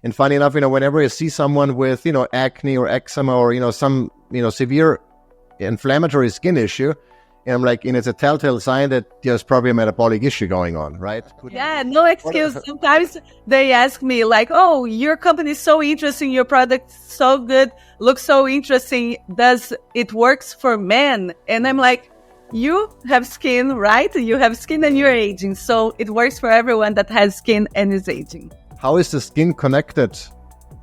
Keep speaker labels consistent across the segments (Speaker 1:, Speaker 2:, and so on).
Speaker 1: And funny enough, whenever I see someone with, acne or eczema or, some, severe inflammatory skin issue, and I'm like, it's a telltale sign that there's probably a metabolic issue going on, right?
Speaker 2: Yeah, no excuse. Sometimes they ask me like, oh, your company is so interesting, your product so good, looks so interesting. Does it works for men? And I'm like, you have skin, right? You have skin and you're aging. So it works for everyone that has skin and is aging.
Speaker 1: How is the skin connected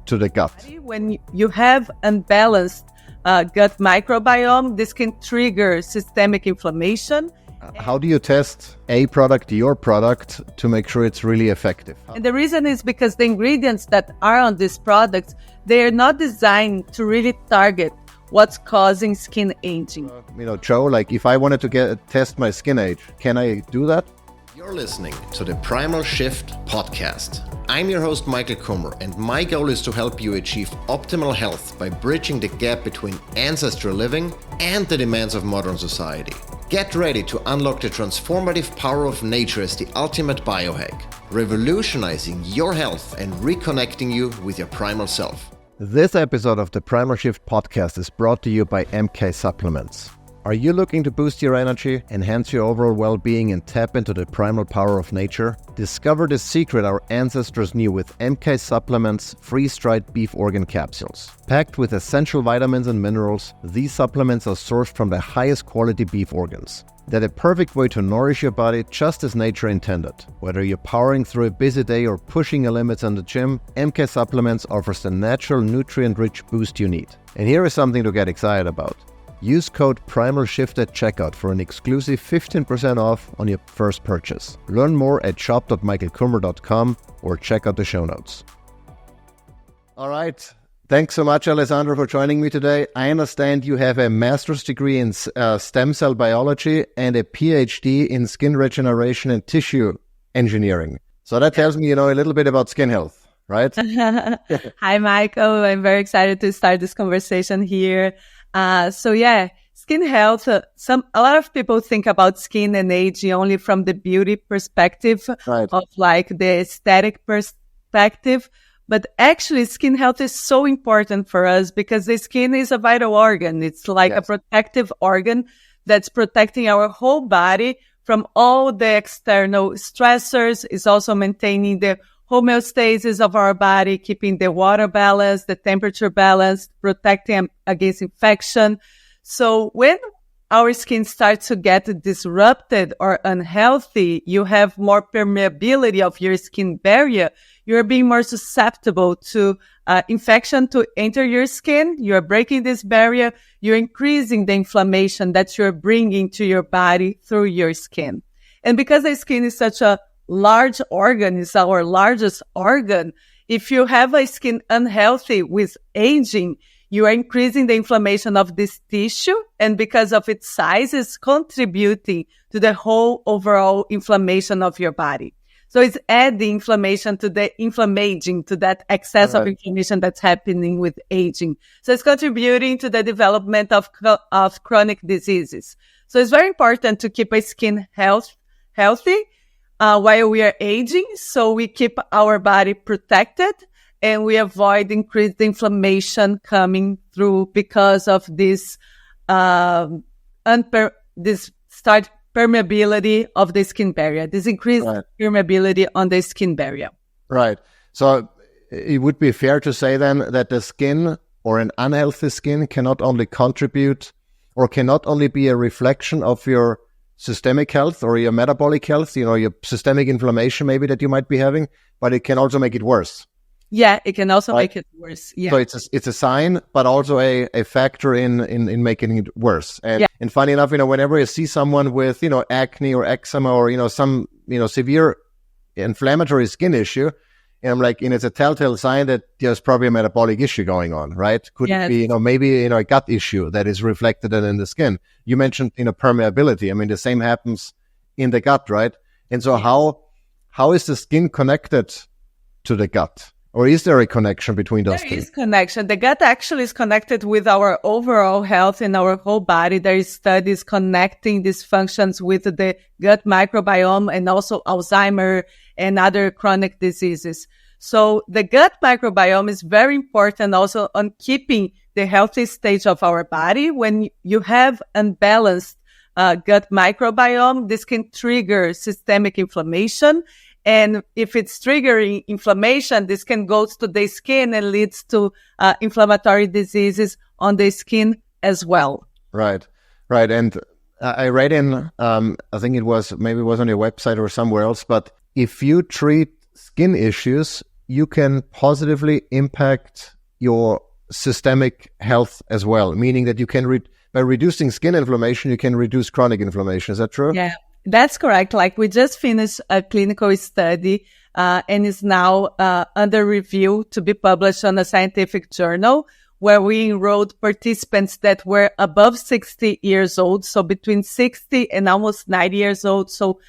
Speaker 1: to the gut?
Speaker 2: When you have unbalanced gut microbiome, this can trigger systemic inflammation.
Speaker 1: How do you test your product, to make sure it's really effective?
Speaker 2: And the reason is because the ingredients that are on this product, they are not designed to really target what's causing skin aging.
Speaker 1: Joe, like if I wanted to test my skin age, can I do that?
Speaker 3: You're listening to the Primal Shift podcast. I'm your host, Michael Kummer, and my goal is to help you achieve optimal health by bridging the gap between ancestral living and the demands of modern society. Get ready to unlock the transformative power of nature as the ultimate biohack, revolutionizing your health and reconnecting you with your primal self.
Speaker 1: This episode of the Primal Shift podcast is brought to you by MK Supplements. Are you looking to boost your energy, enhance your overall well-being, and tap into the primal power of nature? Discover the secret our ancestors knew with MK Supplements freeze-dried beef organ capsules. Packed with essential vitamins and minerals, these supplements are sourced from the highest quality beef organs. They're the perfect way to nourish your body just as nature intended. Whether you're powering through a busy day or pushing your limits in the gym, MK Supplements offers the natural, nutrient-rich boost you need. And here is something to get excited about. Use code PRIMALSHIFT at checkout for an exclusive 15% off on your first purchase. Learn more at shop.michaelkummer.com or check out the show notes. All right. Thanks so much, Alessandra, for joining me today. I understand you have a master's degree in stem cell biology and a PhD in skin regeneration and tissue engineering. So that tells me, a little bit about skin health, right?
Speaker 2: Hi, Michael. I'm very excited to start this conversation here. Skin health. A lot of people think about skin and aging only from the beauty perspective,
Speaker 1: right,
Speaker 2: of like the aesthetic perspective. But actually, skin health is so important for us because the skin is a vital organ. It's like a protective organ that's protecting our whole body from all the external stressors. It's also maintaining the homeostasis of our body, keeping the water balance, the temperature balance, protecting against infection. So when our skin starts to get disrupted or unhealthy, you have more permeability of your skin barrier. You're being more susceptible to infection to enter your skin. You're breaking this barrier. You're increasing the inflammation that you're bringing to your body through your skin. And because the skin is such a large organ, is our largest organ. If you have a skin unhealthy with aging, you are increasing the inflammation of this tissue, and because of its size, it's contributing to the whole overall inflammation of your body. So it's adding inflammation to the inflammaging, to that excess of inflammation that's happening with aging. So it's contributing to the development of chronic diseases. So it's very important to keep a skin healthy while we are aging, so we keep our body protected and we avoid increased inflammation coming through because of this permeability of the skin barrier, this increased permeability on the skin barrier.
Speaker 1: Right. So it would be fair to say then that the skin, or an unhealthy skin, cannot only contribute or cannot only be a reflection of your systemic health or your metabolic health, your systemic inflammation maybe that you might be having, but it can also make it worse.
Speaker 2: Yeah, it can also make it worse. Yeah.
Speaker 1: So it's a sign, but also a factor in making it worse. And funny enough, whenever I see someone with, acne or eczema or, some, severe inflammatory skin issue, and I'm like, it's a telltale sign that there's probably a metabolic issue going on, right? Could it be, maybe, a gut issue that is reflected in the skin. You mentioned, permeability. I mean, the same happens in the gut, right? And so how is the skin connected to the gut? Or is there a connection between those two?
Speaker 2: There is connection. The gut actually is connected with our overall health in our whole body. There is studies connecting these functions with the gut microbiome and also Alzheimer's and other chronic diseases. So the gut microbiome is very important also on keeping the healthy stage of our body. When you have unbalanced gut microbiome, this can trigger systemic inflammation. And if it's triggering inflammation, this can go to the skin and leads to inflammatory diseases on the skin as well.
Speaker 1: Right. And I read in, I think it was on your website or somewhere else, but if you treat skin issues, you can positively impact your systemic health as well, meaning that you can, by reducing skin inflammation, you can reduce chronic inflammation. Is that true?
Speaker 2: Yeah, that's correct. Like we just finished a clinical study and is now under review to be published on a scientific journal, where we enrolled participants that were above 60 years old, so between 60 and almost 90 years old. So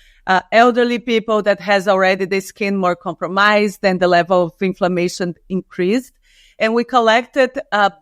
Speaker 2: elderly people that has already the skin more compromised and the level of inflammation increased. And we collected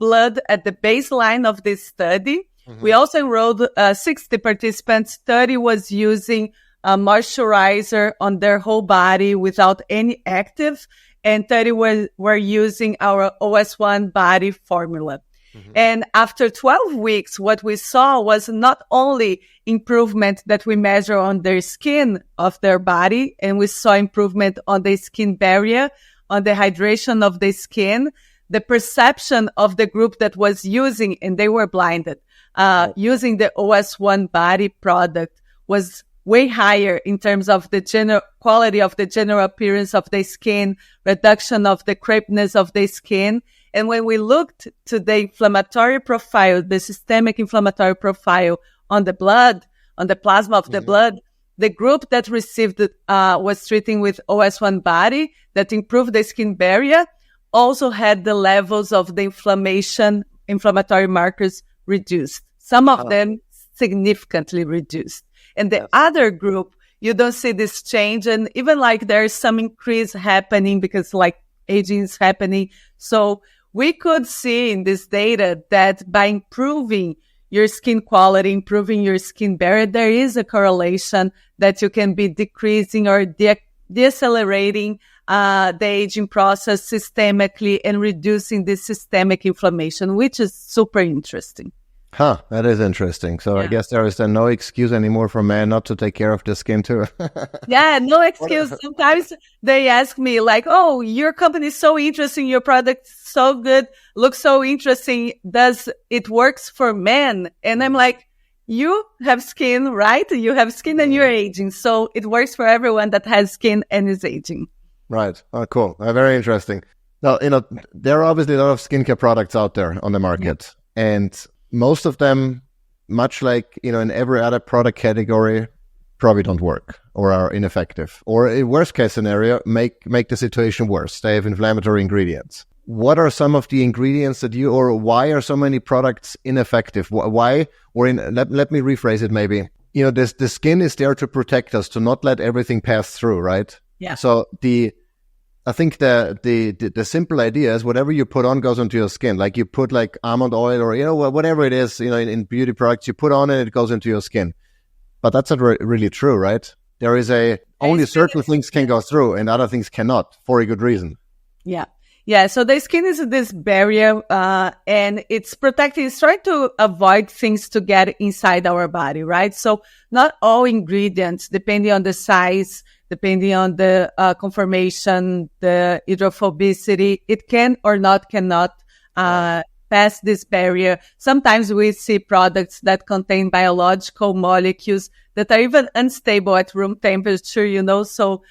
Speaker 2: blood at the baseline of this study. Mm-hmm. We also enrolled 60 participants. 30 was using a moisturizer on their whole body without any active, and 30 were using our OS1 body formula. Mm-hmm. And after 12 weeks, what we saw was not only improvement that we measure on their skin of their body, and we saw improvement on the skin barrier, on the hydration of the skin, the perception of the group that was using, and they were blinded, using the OS1 body product was way higher in terms of the general quality of the general appearance of the skin, reduction of the crepiness of the skin. And when we looked to the inflammatory profile, the systemic inflammatory profile on the blood, on the plasma of the blood, the group that received was treating with OS1 body that improved the skin barrier also had the levels of the inflammatory markers reduced. Some of them significantly reduced. And the other group, you don't see this change. And even like there's some increase happening because like aging is happening. So we could see in this data that by improving your skin quality, improving your skin barrier, there is a correlation that you can be decreasing or decelerating the aging process systemically and reducing the systemic inflammation, which is super interesting.
Speaker 1: That is interesting. So I guess there is then no excuse anymore for men not to take care of the skin too.
Speaker 2: Yeah, no excuse. Sometimes they ask me like, oh, your company is so interesting. Your product is so good, looks so interesting. Does it works for men? And I'm like, you have skin, right? You have skin and you're aging. So it works for everyone that has skin and is aging. Right.
Speaker 1: Oh, cool. Very interesting. Now, there are obviously a lot of skincare products out there on the market. And most of them, much like, in every other product category, probably don't work or are ineffective. Or in worst case scenario, make the situation worse. They have inflammatory ingredients. What are some of the ingredients or why are so many products ineffective? Why? Or let me rephrase it maybe. The skin is there to protect us, to not let everything pass through, right?
Speaker 2: Yeah.
Speaker 1: So I think the simple idea is whatever you put on goes onto your skin. Like you put like almond oil or, whatever it is, in beauty products, you put on it goes into your skin. But that's not really true, right? There is only certain things can go through and other things cannot for a good reason.
Speaker 2: Yeah. Yeah. So the skin is this barrier, and it's protecting, it's trying to avoid things to get inside our body, right? So not all ingredients, depending on the size, depending on the conformation, the hydrophobicity, it can or cannot pass this barrier. Sometimes we see products that contain biological molecules that are even unstable at room temperature, so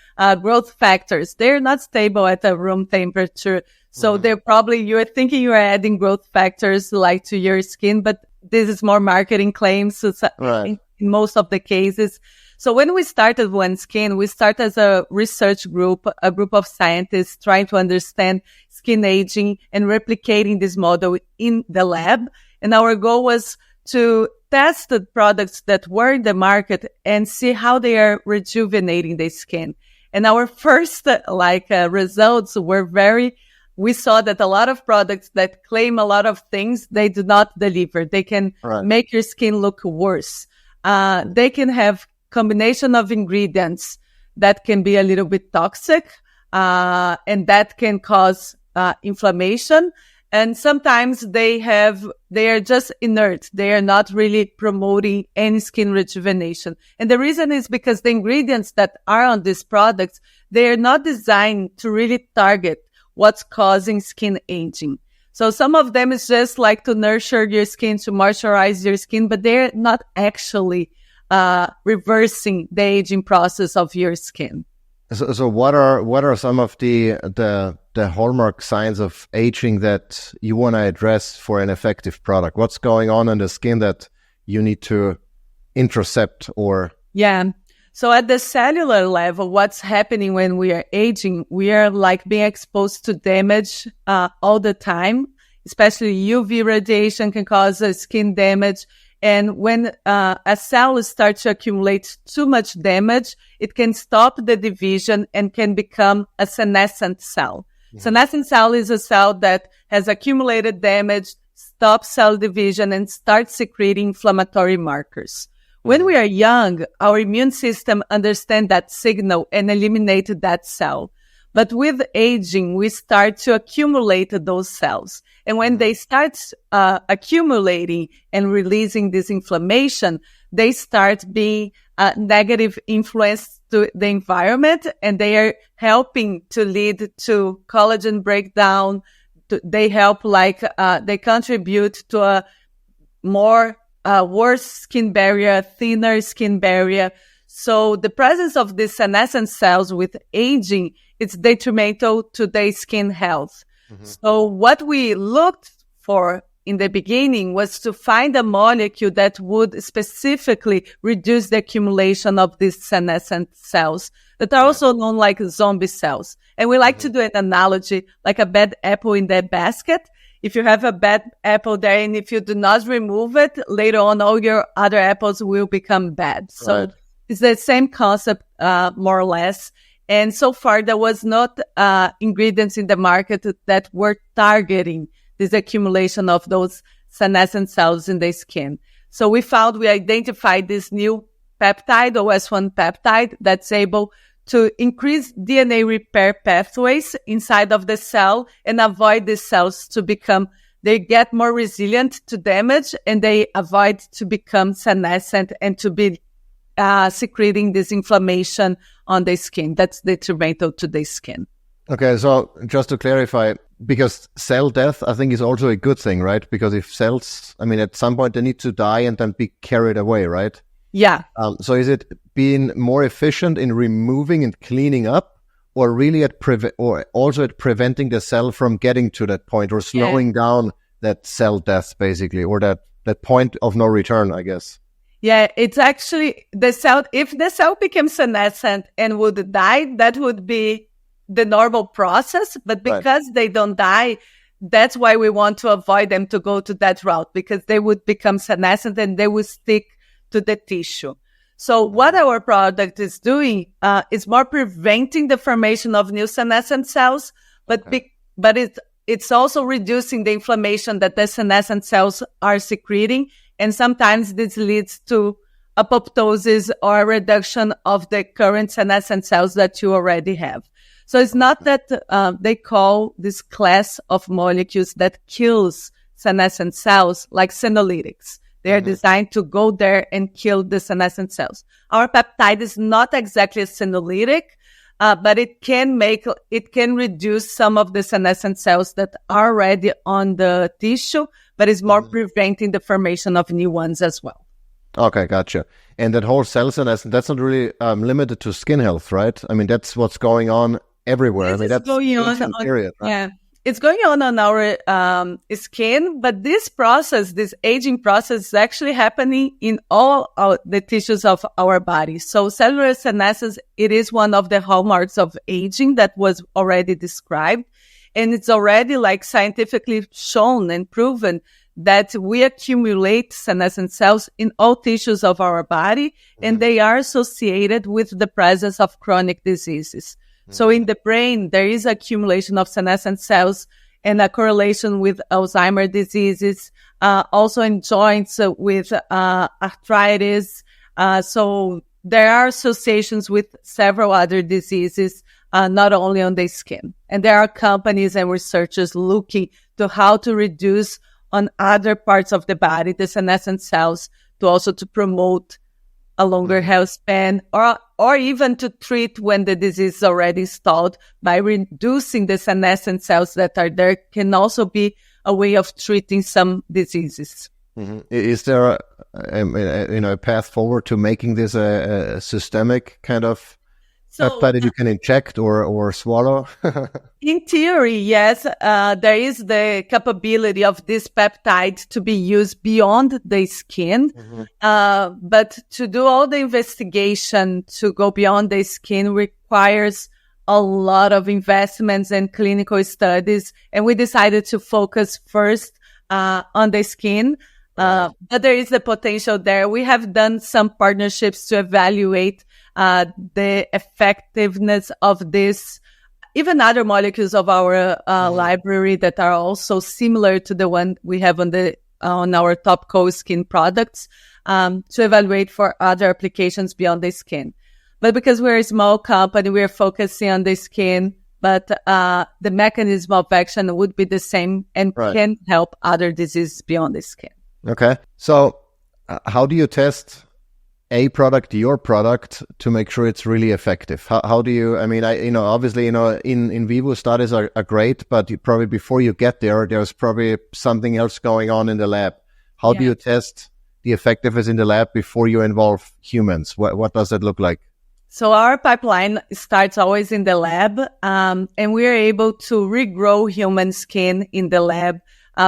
Speaker 2: growth factors, they're not stable at a room temperature. So they're probably, you're thinking you're adding growth factors like to your skin, but this is more marketing claims in most of the cases. So when we started OneSkin, we started as a research group, a group of scientists trying to understand skin aging and replicating this model in the lab. And our goal was to test the products that were in the market and see how they are rejuvenating the skin. And our first results were we saw that a lot of products that claim a lot of things, they do not deliver. They can make your skin look worse. They can have combination of ingredients that can be a little bit toxic. and that can cause inflammation. And sometimes they are just inert. They are not really promoting any skin rejuvenation. And the reason is because the ingredients that are on these products, they are not designed to really target what's causing skin aging. So some of them is just like to nurture your skin, to moisturize your skin, but they're not actually reversing the aging process of your skin.
Speaker 1: So what are some of the hallmark signs of aging that you want to address for an effective product? What's going on in the skin that you need to intercept or?
Speaker 2: Yeah. So at the cellular level, what's happening when we are aging, we are like being exposed to damage all the time, especially UV radiation can cause skin damage. And when a cell starts to accumulate too much damage, it can stop the division and can become a senescent cell. Mm-hmm. Senescent cell is a cell that has accumulated damage, stops cell division, and starts secreting inflammatory markers. Mm-hmm. When we are young, our immune system understands that signal and eliminates that cell. But with aging, we start to accumulate those cells. And when they start accumulating and releasing this inflammation, they start being a negative influence to the environment, and they are helping to lead to collagen breakdown. They help they contribute to a more worse skin barrier, thinner skin barrier. So the presence of these senescent cells with aging, it's detrimental to their skin health. Mm-hmm. So what we looked for in the beginning was to find a molecule that would specifically reduce the accumulation of these senescent cells that are also known like zombie cells. And we like to do an analogy like a bad apple in the basket. If you have a bad apple there and if you do not remove it, later on all your other apples will become bad. So it's the same concept, more or less. And so far, there was not ingredients in the market that were targeting this accumulation of those senescent cells in the skin. So we identified this new peptide, OS1 peptide, that's able to increase DNA repair pathways inside of the cell and avoid the cells they get more resilient to damage, and they avoid to become senescent and to be secreting this inflammation on the skin. That's detrimental to the skin.
Speaker 1: Okay, so just to clarify, because cell death, I think, is also a good thing, right? Because if cells, at some point they need to die and then be carried away, right?
Speaker 2: Yeah.
Speaker 1: So is it being more efficient in removing and cleaning up, or really also at preventing the cell from getting to that point, or slowing down that cell death, basically, or that point of no return, I guess?
Speaker 2: Yeah, it's actually the cell. If the cell becomes senescent and would die, that would be the normal process. But because they don't die, that's why we want to avoid them to go to that route, because they would become senescent and they would stick to the tissue. So what our product is doing is more preventing the formation of new senescent cells, but it's also reducing the inflammation that the senescent cells are secreting. And sometimes this leads to apoptosis or a reduction of the current senescent cells that you already have. So it's not that they call this class of molecules that kills senescent cells like senolytics. They are designed to go there and kill the senescent cells. Our peptide is not exactly a senolytic, but it can reduce some of the senescent cells that are already on the tissue, but is more preventing the formation of new ones as well.
Speaker 1: Okay, gotcha. And that whole cell senescence, that's not really limited to skin health, right? That's what's going on everywhere. That's going on period, right?
Speaker 2: Yeah. It's going on our skin, but this aging process is actually happening in all the tissues of our body. So cellular senescence, it is one of the hallmarks of aging that was already described. And it's already scientifically shown and proven that we accumulate senescent cells in all tissues of our body, and they are associated with the presence of chronic diseases. So in the brain, there is accumulation of senescent cells and a correlation with Alzheimer's diseases, also in joints with arthritis. So there are associations with several other diseases not only on the skin. And there are companies and researchers looking to how to reduce on other parts of the body, the senescent cells, to promote a longer health span, or even to treat when the disease is already installed by reducing the senescent cells that are there, can also be a way of treating some diseases.
Speaker 1: Mm-hmm. Is there a path forward to making this a systemic kind of peptide that you can inject or swallow?
Speaker 2: In theory, yes. There is the capability of this peptide to be used beyond the skin. But to do all the investigation to go beyond the skin requires a lot of investments and clinical studies. And we decided to focus first on the skin. But there is the potential there. We have done some partnerships to evaluate the effectiveness of this, even other molecules of our library that are also similar to the one we have on our topical skin products, to evaluate for other applications beyond the skin. But because we're a small company, we're focusing on the skin, but the mechanism of action would be the same and can help other diseases beyond the skin.
Speaker 1: Okay. So how do you test your product, to make sure it's really effective? How do you, obviously, in vivo studies are great, but probably before you get there's probably something else going on in the lab. How do you test the effectiveness in the lab before you involve humans? What does that look like?
Speaker 2: So our pipeline starts always in the lab, and we are able to regrow human skin in the lab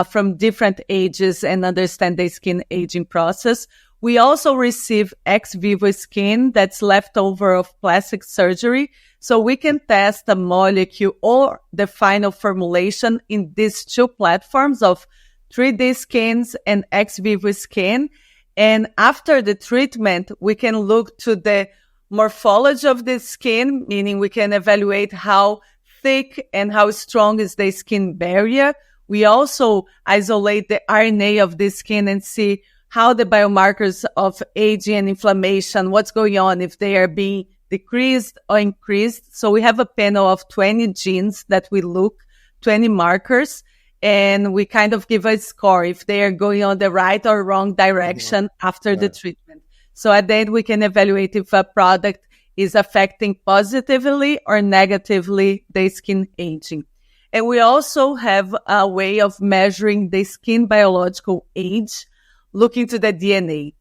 Speaker 2: from different ages and understand the skin aging process. We also receive ex vivo skin that's left over of plastic surgery, so we can test a molecule or the final formulation in these two platforms of 3D skins and ex vivo skin. And after the treatment, we can look to the morphology of the skin, meaning we can evaluate how thick and how strong is the skin barrier. We also isolate the RNA of the skin and see how the biomarkers of aging and inflammation, what's going on, if they are being decreased or increased. So we have a panel of 20 genes that we look, 20 markers, and we kind of give a score if they are going on the right or wrong direction after the treatment. So at the end, we can evaluate if a product is affecting positively or negatively the skin aging. And we also have a way of measuring the skin biological age, looking to the DNA.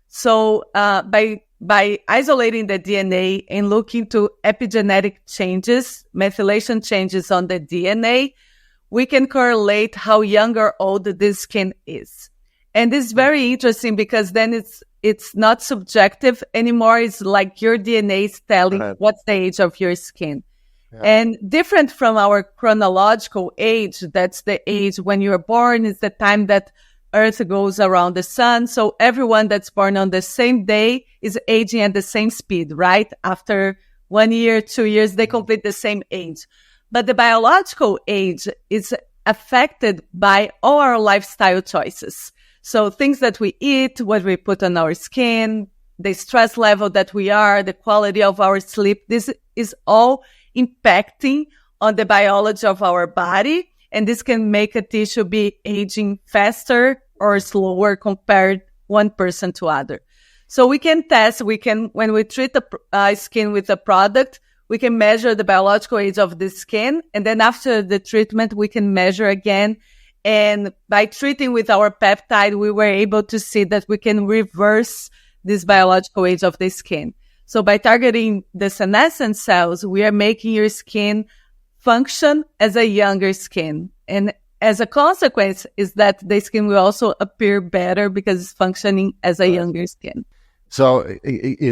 Speaker 2: So by isolating the DNA and looking to epigenetic changes, methylation changes on the DNA, we can correlate how young or old this skin is. And this is very interesting because then it's not subjective anymore. It's like your DNA is telling what's the age of your skin. Yeah. And different from our chronological age, that's the age when you're born, is the time that Earth goes around the sun. So everyone that's born on the same day is aging at the same speed, right? After 1 year, 2 years, they complete the same age. But the biological age is affected by all our lifestyle choices. So things that we eat, what we put on our skin, the stress level that we are, the quality of our sleep, this is all impacting on the biology of our body. And this can make a tissue be aging faster or slower compared one person to other. So we can test, when we treat the skin with a product, we can measure the biological age of the skin. And then after the treatment, we can measure again. And by treating with our peptide, we were able to see that we can reverse this biological age of the skin. So by targeting the senescent cells, we are making your skin function as a younger skin. And as a consequence is that the skin will also appear better because it's functioning as a younger skin.
Speaker 1: So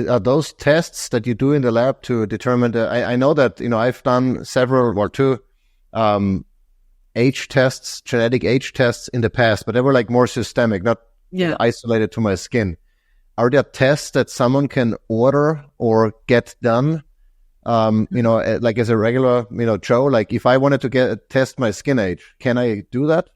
Speaker 1: are those tests that you do in the lab to determine I know that, I've done several or two age tests, genetic age tests in the past, but they were like more systemic, not isolated to my skin. Are there tests that someone can order or get done, like as a regular, Joe? Like if I wanted to test my skin age, can I do that?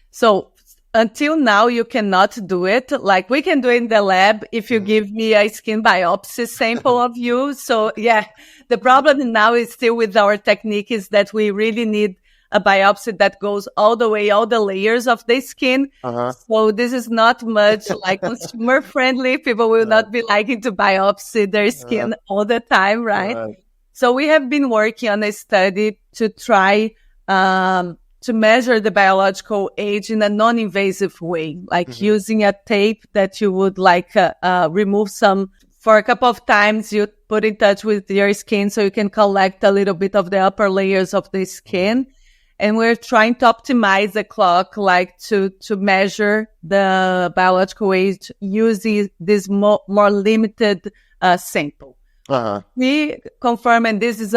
Speaker 2: So until now, you cannot do it. Like we can do it in the lab if you give me a skin biopsy sample of you. So yeah, the problem now is still with our technique is that we really need a biopsy that goes all the way, all the layers of the skin. So this is not much like consumer friendly. People will not be liking to biopsy their skin all the time, right? So we have been working on a study to try to measure the biological age in a non-invasive way, like using a tape that you would like remove some for a couple of times. You put in touch with your skin so you can collect a little bit of the upper layers of the skin. And we're trying to optimize the clock, like to measure the biological age using this more limited sample. We confirm, and this is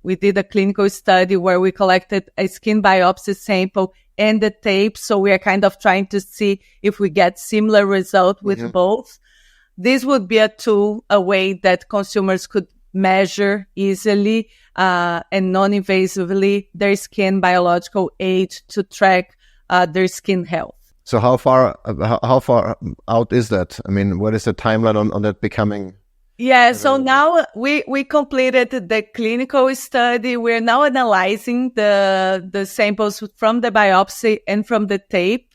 Speaker 2: we did a clinical study where we collected a skin biopsy sample and the tape. So we are kind of trying to see if we get similar result with both. This would be a way that consumers could measure easily and non-invasively their skin biological age to track their skin health.
Speaker 1: So how far out is that? I mean, what is the timeline on that becoming?
Speaker 2: Yeah, so now we completed the clinical study. We're now analyzing the samples from the biopsy and from the tape.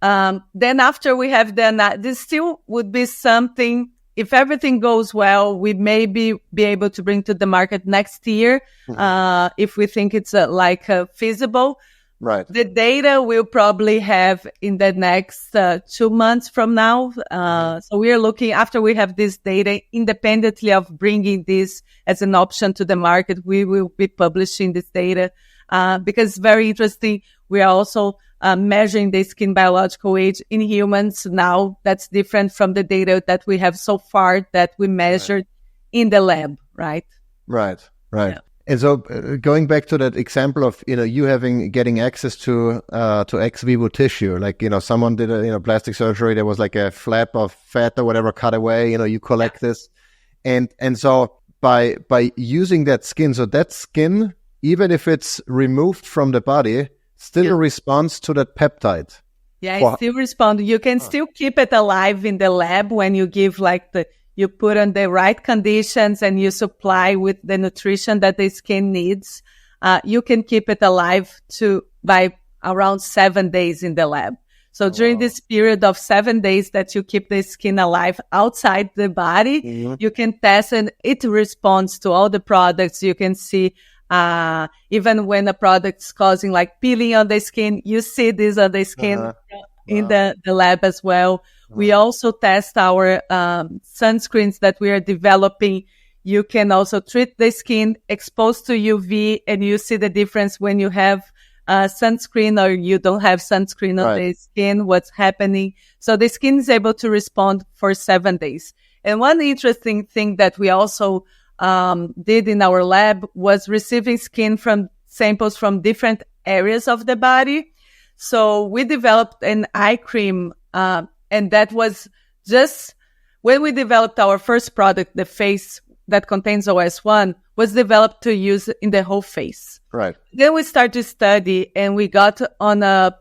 Speaker 2: Then after we have this still would be something, if everything goes well, we may be able to bring to the market next year, if we think it's feasible.
Speaker 1: Right.
Speaker 2: The data we'll probably have in the next 2 months from now. So we are looking, after we have this data, independently of bringing this as an option to the market, we will be publishing this data because it's very interesting. We are also measuring the skin biological age in humans now. That's different from the data that we have so far that we measured in the lab, right?
Speaker 1: Right.
Speaker 2: Yeah.
Speaker 1: And so going back to that example of, you getting access to ex vivo tissue, like, someone did plastic surgery, there was like a flap of fat or whatever cut away, you collect this. And so by using that skin, so that skin, even if it's removed from the body, still responds to that peptide.
Speaker 2: Yeah, it still responds. You can still keep it alive in the lab when you give you put on the right conditions and you supply with the nutrition that the skin needs. You can keep it alive by around 7 days in the lab. So during this period of 7 days that you keep the skin alive outside the body, you can test and it responds to all the products. You can see, even when a product is causing peeling on the skin, you see this on the skin in the lab as well. We also test our sunscreens that we are developing. You can also treat the skin exposed to UV and you see the difference when you have sunscreen or you don't have sunscreen on the skin, what's happening. So the skin is able to respond for 7 days. And one interesting thing that we also did in our lab was receiving skin from samples from different areas of the body. So we developed an eye cream, and that was just when we developed our first product, the face that contains OS1 was developed to use in the whole face.
Speaker 1: Right.
Speaker 2: Then we started to study and we got on a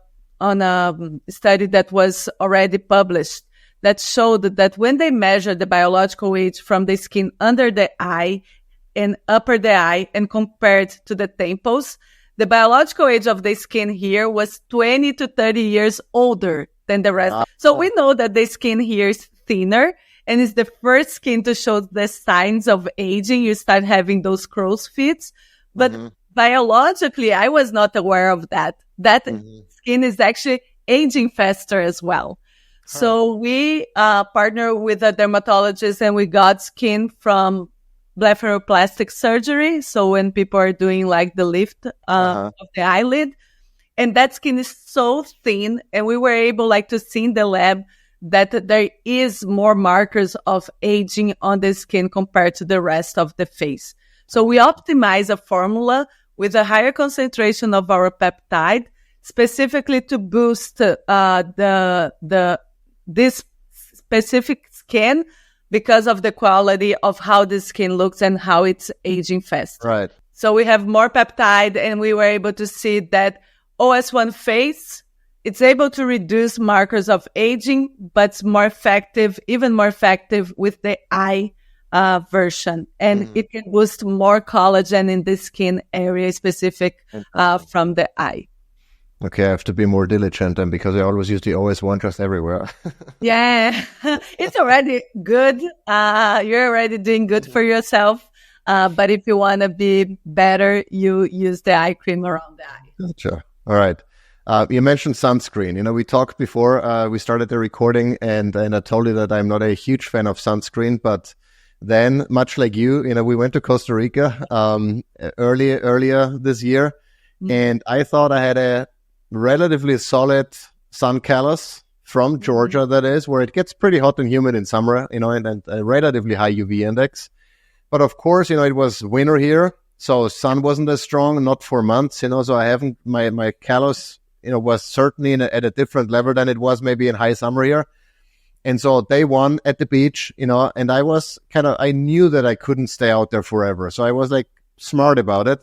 Speaker 2: study that was already published that showed that when they measured the biological age from the skin under the eye and upper the eye and compared to the temples, the biological age of the skin here was 20 to 30 years older than the rest. So we know that the skin here is thinner and it's the first skin to show the signs of aging. You start having those crow's feet. But biologically, I was not aware of that. That skin is actually aging faster as well. So we partner with a dermatologist and we got skin from blepharoplastic surgery. So when people are doing the lift of the eyelid, and that skin is so thin, and we were able to see in the lab that there is more markers of aging on the skin compared to the rest of the face. So we optimize a formula with a higher concentration of our peptide, specifically to boost this specific skin because of the quality of how the skin looks and how it's aging fast.
Speaker 1: Right.
Speaker 2: So we have more peptide, and we were able to see that OS1 phase, it's able to reduce markers of aging, but it's more effective, even more effective with the eye version. And it can boost more collagen in the skin area specific from the eye.
Speaker 1: Okay, I have to be more diligent then, because I always use the OS1 just everywhere.
Speaker 2: Yeah, it's already good. You're already doing good for yourself. But if you want to be better, you use the eye cream around the eye.
Speaker 1: Gotcha. All right. You mentioned sunscreen. We talked before we started the recording, and I told you that I'm not a huge fan of sunscreen, but then, much like you, we went to Costa Rica earlier this year, and I thought I had a relatively solid sun callus from Georgia, that is, where it gets pretty hot and humid in summer, and a relatively high UV index. But of course, it was winter here, so sun wasn't as strong, not for months, so I haven't, my callus, was certainly at a different level than it was maybe in high summer here. And so day one at the beach, and I knew that I couldn't stay out there forever. So I was like smart about it.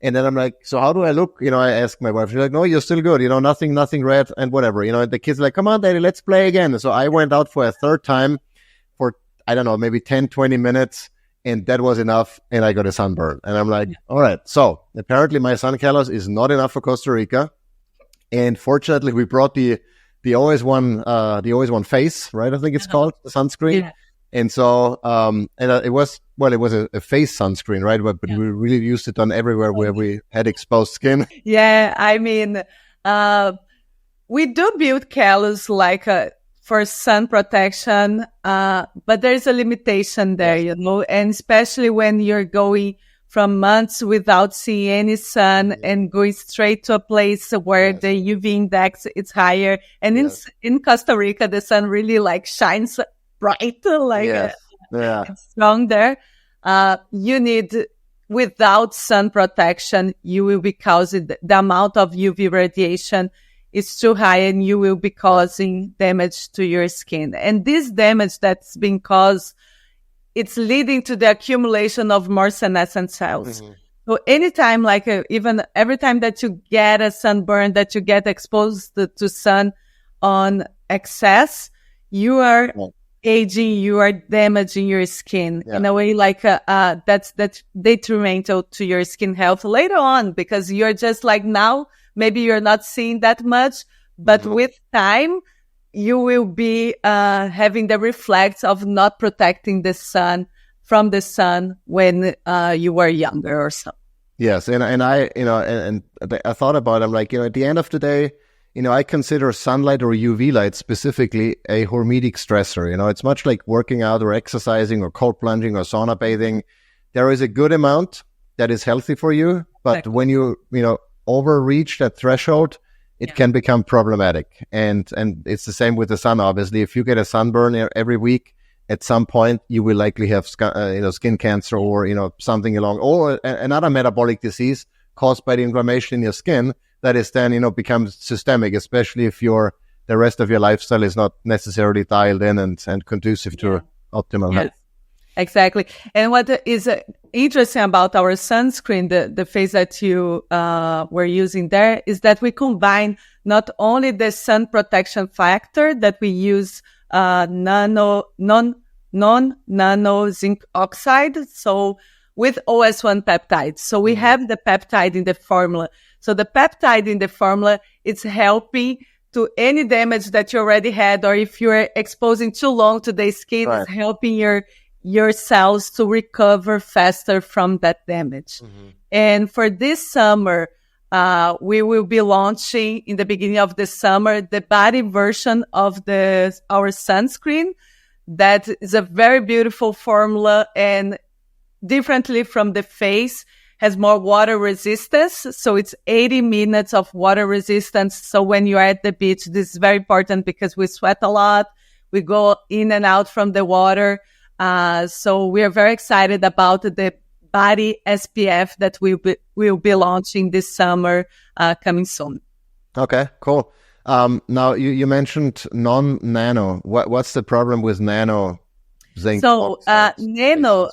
Speaker 1: And then I'm like, so how do I look? I asked my wife, she's like, no, you're still good. Nothing red and whatever. And the kids are like, come on, daddy, let's play again. So I went out for a third time for, I don't know, maybe 10, 20 minutes. And that was enough. And I got a sunburn. And I'm like, all right. So apparently my sun callus is not enough for Costa Rica. And fortunately, we brought the OS1 face, right? I think it's called, the sunscreen. Yeah. And so, it was a face sunscreen, right? But we really used it on everywhere where we had exposed skin.
Speaker 2: Yeah. I mean, we do build callus for sun protection, but there's a limitation there, and especially when you're going from months without seeing any sun and going straight to a place where the UV index is higher. And in Costa Rica, the sun really shines bright, it's strong there. You need, without sun protection, you will be causing the amount of UV radiation is too high, and you will be causing damage to your skin. And this damage that's been caused, it's leading to the accumulation of more senescent cells. So anytime, even every time that you get a sunburn, that you get exposed to sun on excess, you are aging, you are damaging your skin in a way that's detrimental to your skin health later on, because you're just now, maybe you're not seeing that much, but with time, you will be having the reflex of not protecting the sun from the sun when you were younger or so.
Speaker 1: Yes, and I thought about it. I'm like, at the end of the day, I consider sunlight or UV light specifically a hormetic stressor. It's much like working out or exercising or cold plunging or sauna bathing. There is a good amount that is healthy for you, but when you overreach that threshold, it can become problematic. And it's the same with the sun, obviously. If you get a sunburn every week, at some point you will likely have skin cancer or something or another metabolic disease caused by the inflammation in your skin that is then becomes systemic, especially if the rest of your lifestyle is not necessarily dialed in and conducive to optimal health.
Speaker 2: Exactly. And what is interesting about our sunscreen, the phase that you were using there, is that we combine not only the sun protection factor that we use, non-nano zinc oxide, so with OS1 peptides. So we have the peptide in the formula. So the peptide in the formula, it's helping to any damage that you already had, or if you're exposing too long to the skin, it's helping your cells to recover faster from that damage. And for this summer, we will be launching in the beginning of the summer the body version of our sunscreen. That is a very beautiful formula, and differently from the face, has more water resistance. So it's 80 minutes of water resistance. So when you're at the beach, this is very important because we sweat a lot. We go in and out from the water. So we are very excited about the body SPF that we'll be launching this summer, coming soon.
Speaker 1: Okay, cool. Now you mentioned non-nano. What's the problem with nano zinc?
Speaker 2: So nano.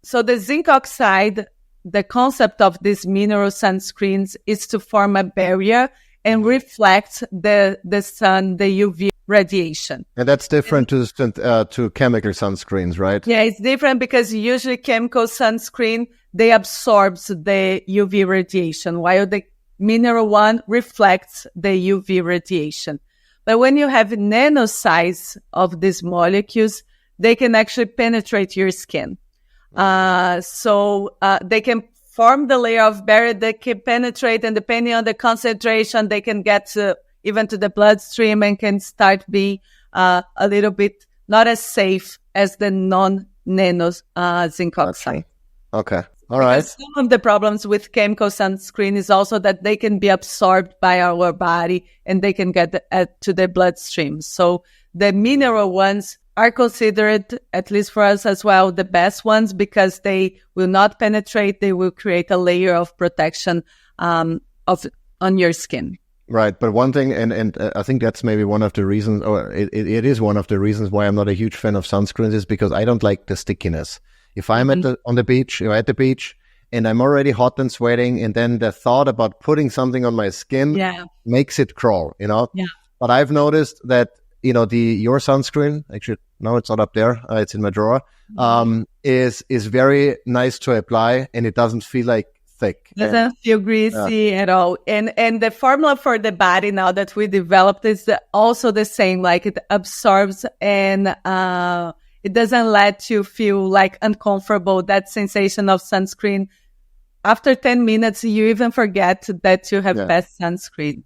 Speaker 2: So the zinc oxide the concept of these mineral sunscreens is to form a barrier and reflect the sun, the UV radiation.
Speaker 1: And that's different to chemical sunscreens, right?
Speaker 2: Yeah, it's different because usually chemical sunscreen, they absorbs the UV radiation, while the mineral one reflects the UV radiation. But when you have nano size of these molecules, they can actually penetrate your skin. So they can form the layer of barrier that can penetrate, and depending on the concentration, they can get even to the bloodstream and can start being a little bit not as safe as the non-nano zinc oxide.
Speaker 1: Okay. All right.
Speaker 2: Because some of the problems with chemical sunscreen is also that they can be absorbed by our body and they can get to the bloodstream. So the mineral ones are considered, at least for us as well, the best ones because they will not penetrate. They will create a layer of protection on your skin.
Speaker 1: Right. But one thing, and I think that's maybe one of the reasons, or it is one of the reasons why I'm not a huge fan of sunscreens, is because I don't like the stickiness. If I'm at the beach and I'm already hot and sweating, and then the thought about putting something on my skin makes it crawl, Yeah. But I've noticed that, your sunscreen, actually, no, it's not up there. It's in my drawer, is very nice to apply, and it doesn't feel like thick.
Speaker 2: Doesn't feel greasy at all. And the formula for the body now that we developed is also the same, like it absorbs and, it doesn't let you feel like uncomfortable, that sensation of sunscreen. After 10 minutes, you even forget that you have best sunscreen.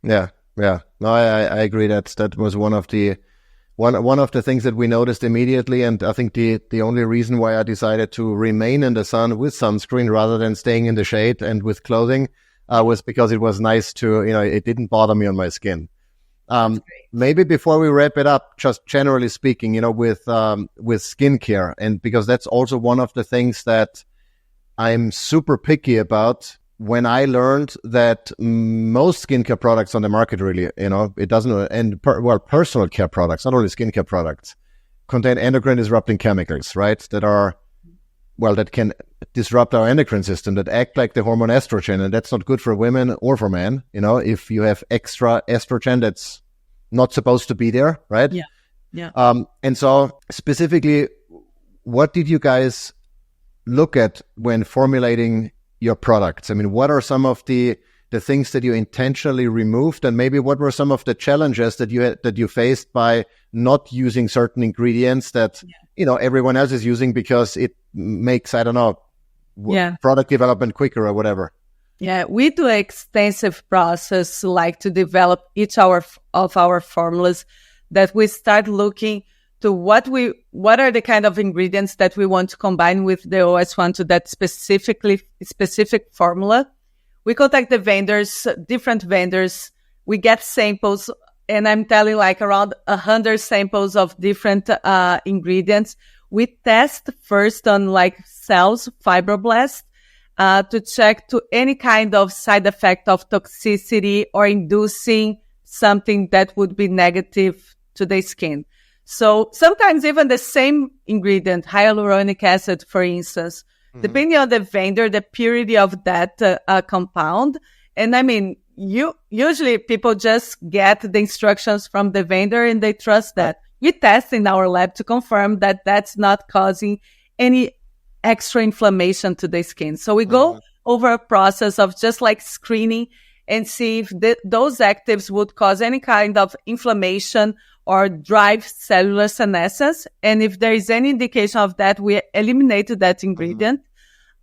Speaker 1: Yeah. No, I agree. That was one of the things that we noticed immediately. And I think the only reason why I decided to remain in the sun with sunscreen rather than staying in the shade and with clothing was because it was nice to, it didn't bother me on my skin. Maybe before we wrap it up, just generally speaking, with skincare, and because that's also one of the things that I'm super picky about. When I learned that most skincare products on the market, really, it doesn't, and personal care products, not only skincare products, contain endocrine disrupting chemicals, right? That can disrupt our endocrine system, that act like the hormone estrogen, and that's not good for women or for men. If you have extra estrogen, that's not supposed to be there, right?
Speaker 2: Yeah.
Speaker 1: And so specifically, what did you guys look at when formulating your products? I mean, what are some of the things that you intentionally removed, and maybe what were some of the challenges that you faced by not using certain ingredients that everyone else is using because it makes, product development quicker or whatever?
Speaker 2: Yeah, we do an extensive process to develop each of our formulas, that we start looking to what are the kind of ingredients that we want to combine with the OS1 to that specific formula. We contact the vendors, different vendors. We get samples, and I'm telling around 100 samples of different ingredients. We test first on cells, fibroblasts, to check to any kind of side effect of toxicity or inducing something that would be negative to the skin. So sometimes even the same ingredient, hyaluronic acid, for instance, depending on the vendor, the purity of that compound. And usually people just get the instructions from the vendor and they trust that. We test in our lab to confirm that that's not causing any extra inflammation to the skin. So we go over a process of just screening and see if those actives would cause any kind of inflammation or drive cellular senescence. And if there is any indication of that, we eliminate that ingredient.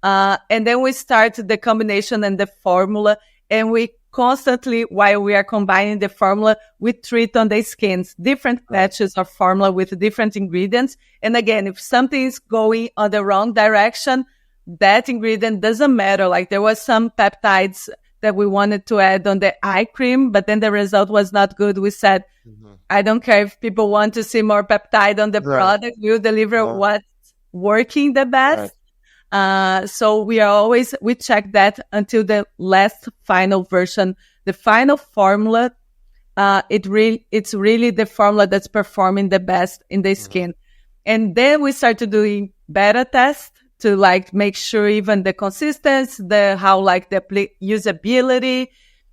Speaker 2: And then we start the combination and the formula, and we constantly, while we are combining the formula, we treat on the skins different batches of formula with different ingredients. And again, if something is going on the wrong direction, that ingredient doesn't matter. There was some peptides that we wanted to add on the eye cream, but then the result was not good. We said, I don't care if people want to see more peptide on the product. We'll deliver what's working the best. So we check that until the last final version. The final formula, it's really the formula that's performing the best in the skin. And then we started doing beta tests to like make sure even the consistency, how like the usability.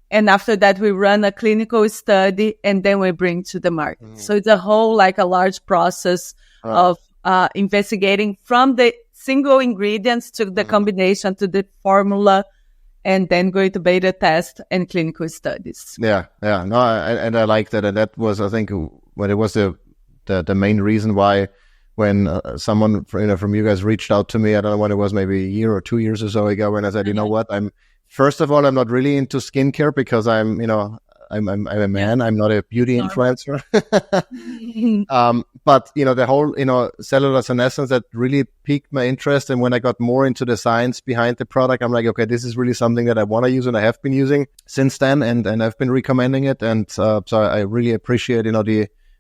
Speaker 2: And after that, we run a clinical study and then we bring to the market. So it's a whole, like a large process of investigating from the single ingredients to the combination to the formula, and then going to beta test and clinical studies.
Speaker 1: No, I like that. And that was, I think, when it was the main reason why when someone from you guys reached out to me, I don't know when it was, maybe a year or 2 years or so ago, when I said, you know what, first of all, I'm not really into skincare because I'm a man. I'm not a beauty influencer. But, the whole, cellular senescence, that really piqued my interest. And when I got more into the science behind the product, I'm like, okay, this is really something that I want to use and I have been using since then. And I've been recommending it. And so I really appreciate,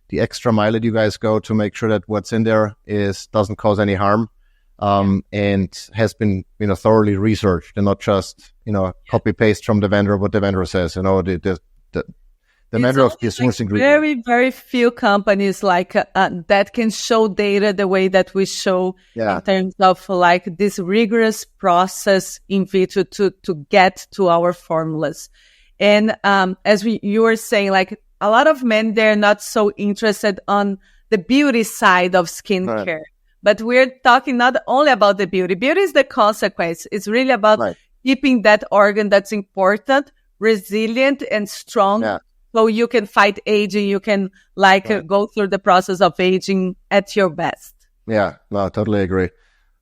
Speaker 1: the extra mile that you guys go to make sure that what's in there doesn't cause any harm. And has been, thoroughly researched and not just, copy paste from the vendor, what the vendor says, the matter of the source ingredient.
Speaker 2: Very, very few companies like that can show data the way that we show in terms of like this rigorous process in vitro to get to our formulas. And as you were saying, like a lot of men, they're not so interested on the beauty side of skincare. Right. But we're talking not only about the beauty. Beauty is the consequence. It's really about keeping that organ that's important, resilient, and strong. Yeah. So you can fight aging. You can go through the process of aging at your best.
Speaker 1: Yeah, no, totally agree.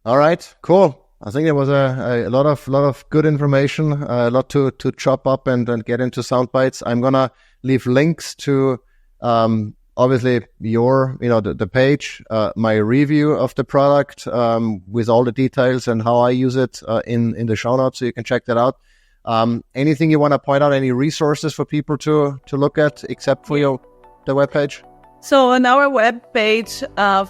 Speaker 1: All right, cool. I think there was a lot of good information, a lot to chop up and get into sound bites. I'm gonna leave links to obviously your the page, my review of the product with all the details and how I use it in the show notes, so you can check that out. Anything you want to point out, any resources for people to look at except for the webpage?
Speaker 2: So on our webpage,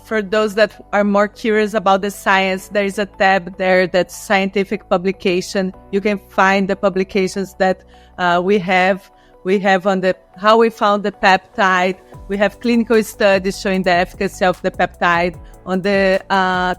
Speaker 2: for those that are more curious about the science, there is a tab there that's scientific publication. You can find the publications that we have. We have on how we found the peptide. We have clinical studies showing the efficacy of the peptide, on the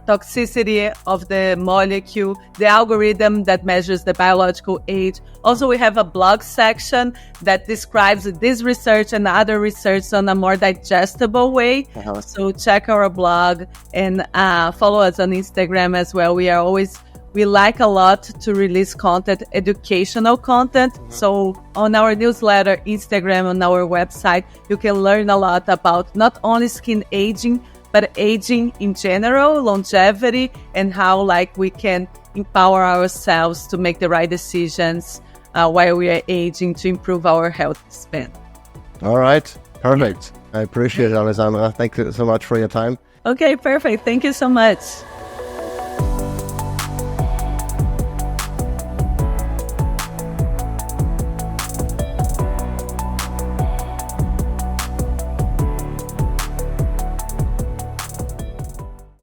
Speaker 2: toxicity of the molecule, the algorithm that measures the biological age. Also, we have a blog section that describes this research and other research on a more digestible way. Uh-huh. So check our blog and follow us on Instagram as well. We like a lot to release content, educational content. Mm-hmm. So on our newsletter, Instagram, on our website, you can learn a lot about not only skin aging, but aging in general, longevity, and how we can empower ourselves to make the right decisions while we are aging to improve our health span.
Speaker 1: All right. Perfect. I appreciate it, Alessandra. Thank you so much for your time.
Speaker 2: Okay, perfect. Thank you so much.